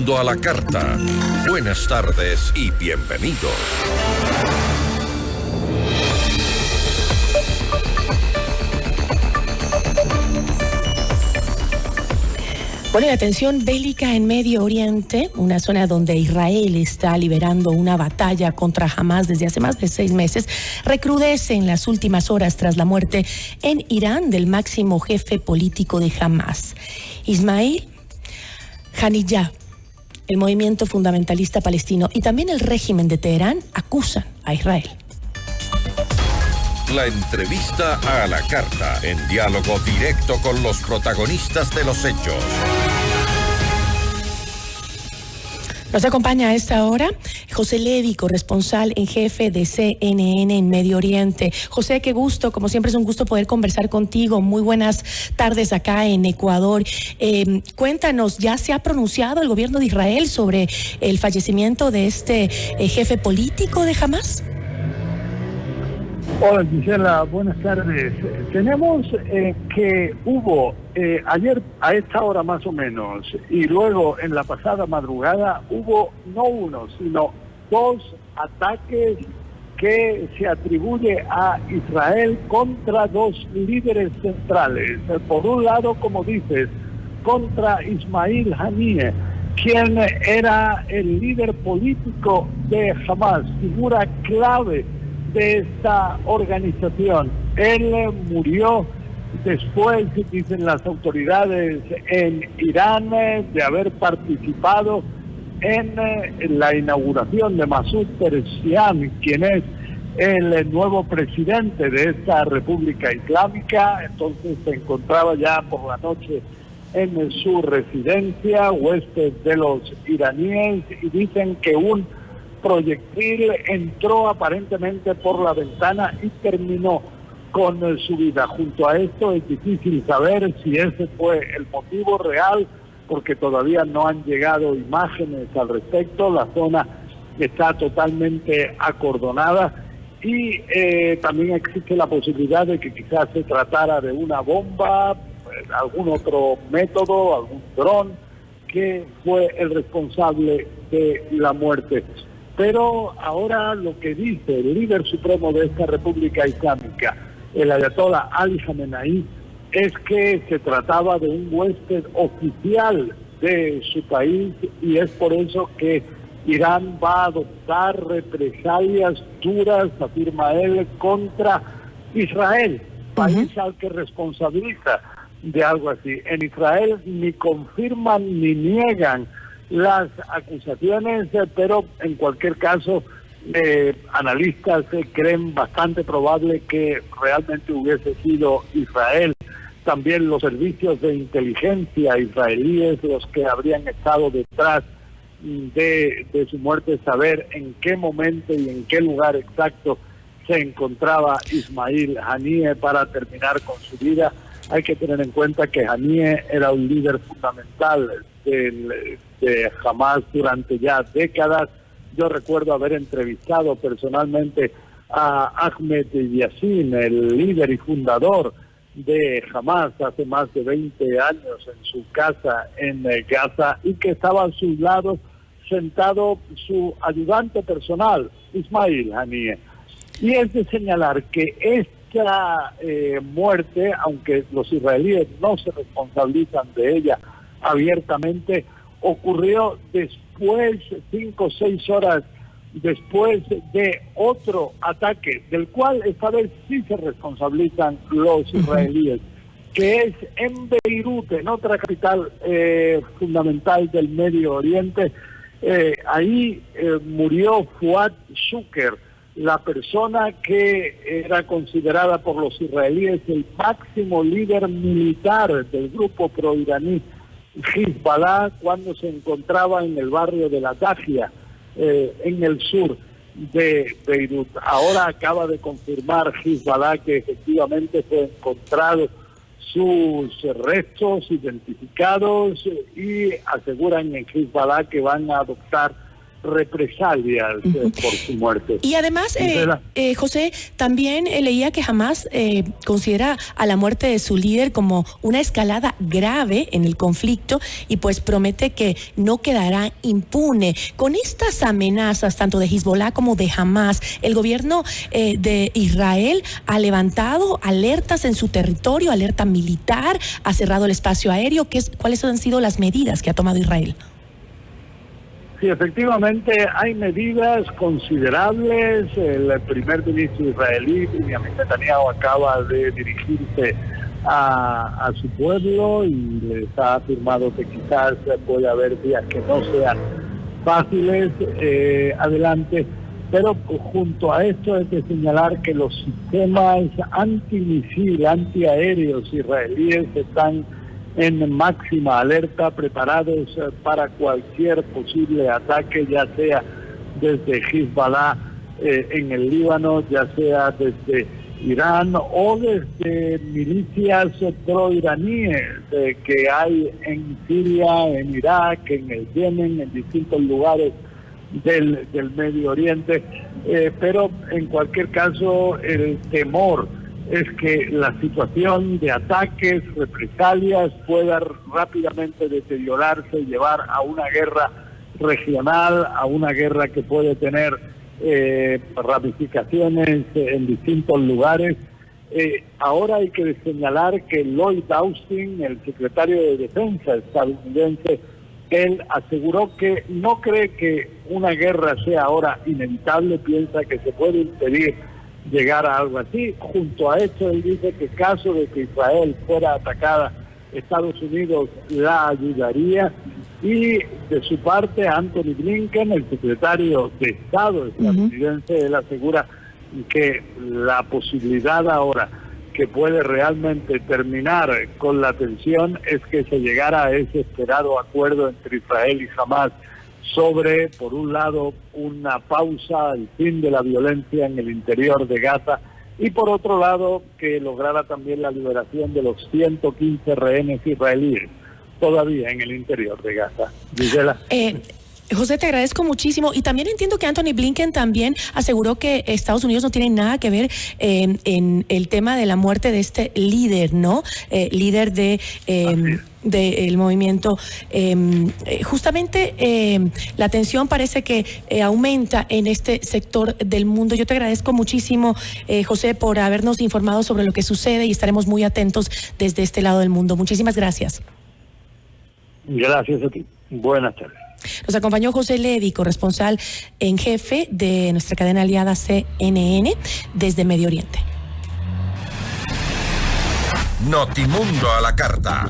Mundo a la Carta. Buenas tardes y bienvenidos. Bueno, la tensión bélica en Medio Oriente, una zona donde Israel está liberando una batalla contra Hamás desde hace más de 6 meses, recrudece en las últimas horas tras la muerte en Irán del máximo jefe político de Hamás, Ismail Haniyeh. El movimiento fundamentalista palestino y también el régimen de Teherán acusan a Israel. La entrevista a la carta, en diálogo directo con los protagonistas de los hechos. Nos acompaña a esta hora José Levi, corresponsal en jefe de CNN en Medio Oriente. José, qué gusto, como siempre es un gusto poder conversar contigo. Muy buenas tardes acá en Ecuador. Cuéntanos, ¿ya se ha pronunciado el gobierno de Israel sobre el fallecimiento de este jefe político de Hamás? Hola Gisela, buenas tardes. Tenemos que hubo ayer a esta hora más o menos y luego en la pasada madrugada hubo no uno sino 2 ataques que se atribuye a Israel contra 2 líderes centrales. Por un lado, como dices, contra Ismail Haniyeh, quien era el líder político de Hamás, figura clave de esta organización. Él murió después, dicen las autoridades en Irán, de haber participado en la inauguración de Masoud Pereshian, quien es el nuevo presidente de esta República Islámica. Entonces se encontraba ya por la noche en su residencia, huésped de los iraníes, y dicen que un proyectil entró aparentemente por la ventana y terminó con su vida. Junto a esto es difícil saber si ese fue el motivo real, porque todavía no han llegado imágenes al respecto. La zona está totalmente acordonada y también existe la posibilidad de que quizás se tratara de una bomba, algún otro método, algún dron, que fue el responsable de la muerte. Pero ahora lo que dice el líder supremo de esta República Islámica, el Ayatollah Ali Khamenei, es que se trataba de un huésped oficial de su país y es por eso que Irán va a adoptar represalias duras, afirma él, contra Israel, país al que responsabiliza de algo así. En Israel ni confirman ni niegan las acusaciones, pero en cualquier caso analistas creen bastante probable que realmente hubiese sido Israel. También los servicios de inteligencia israelíes los que habrían estado detrás de su muerte, saber en qué momento y en qué lugar exacto se encontraba Ismail Haniyeh para terminar con su vida. Hay que tener en cuenta que Haniyeh era un líder fundamental de Hamás durante ya décadas. Yo recuerdo haber entrevistado personalmente a Ahmed Yassin, el líder y fundador de Hamás, hace más de 20 años en su casa en Gaza, y que estaba a sus lados sentado su ayudante personal, Ismail Haniyeh. Y es de señalar que esta muerte, aunque los israelíes no se responsabilizan de ella abiertamente, ocurrió después, 5 o 6 horas después de otro ataque, del cual esta vez sí se responsabilizan los israelíes, que es en Beirut, en otra capital fundamental del Medio Oriente. Ahí murió Fuad Shukr, la persona que era considerada por los israelíes el máximo líder militar del grupo proiraní Hezbollah, cuando se encontraba en el barrio de la Dajia, en el sur de Beirut. Ahora acaba de confirmar Hezbollah que efectivamente fue encontrado sus restos identificados y aseguran en Hezbollah que van a adoptar represalias por su muerte. Y además, José, también leía que Hamás considera a la muerte de su líder como una escalada grave en el conflicto y pues promete que no quedará impune. Con estas amenazas, tanto de Hezbollah como de Hamás, el gobierno de Israel ha levantado alertas en su territorio, alerta militar, ha cerrado el espacio aéreo. ¿Cuáles han sido las medidas que ha tomado Israel? Sí, efectivamente hay medidas considerables. El primer ministro israelí, Benjamin Netanyahu, acaba de dirigirse a su pueblo y les ha afirmado que quizás puede haber días que no sean fáciles adelante, pero junto a esto hay que señalar que los sistemas antimisil, antiaéreos israelíes están en máxima alerta, preparados para cualquier posible ataque, ya sea desde Hezbollah en el Líbano, ya sea desde Irán o desde milicias pro-iraníes que hay en Siria, en Irak, en el Yemen, en distintos lugares del Medio Oriente, pero en cualquier caso el temor es que la situación de ataques, represalias pueda rápidamente deteriorarse y llevar a una guerra regional, a una guerra que puede tener ramificaciones en distintos lugares. Ahora hay que señalar que Lloyd Austin, el secretario de Defensa estadounidense, él aseguró que no cree que una guerra sea ahora inevitable, piensa que se puede impedir llegar a algo así. Junto a esto, él dice que en caso de que Israel fuera atacada, Estados Unidos la ayudaría. Y de su parte, Anthony Blinken, el secretario de Estado estadounidense, él asegura que la posibilidad ahora que puede realmente terminar con la tensión es que se llegara a ese esperado acuerdo entre Israel y Hamás sobre, por un lado, una pausa, el fin de la violencia en el interior de Gaza, y por otro lado, que lograra también la liberación de los 115 rehenes israelíes todavía en el interior de Gaza. Gisela. José, te agradezco muchísimo. Y también entiendo que Anthony Blinken también aseguró que Estados Unidos no tiene nada que ver en el tema de la muerte de este líder, ¿no? Líder del movimiento. Justamente la tensión parece que aumenta en este sector del mundo. Yo te agradezco muchísimo, José, por habernos informado sobre lo que sucede y estaremos muy atentos desde este lado del mundo. Muchísimas gracias. Gracias a ti. Buenas tardes. Nos acompañó José Levy, corresponsal en jefe de nuestra cadena aliada CNN desde Medio Oriente. Notimundo a la carta.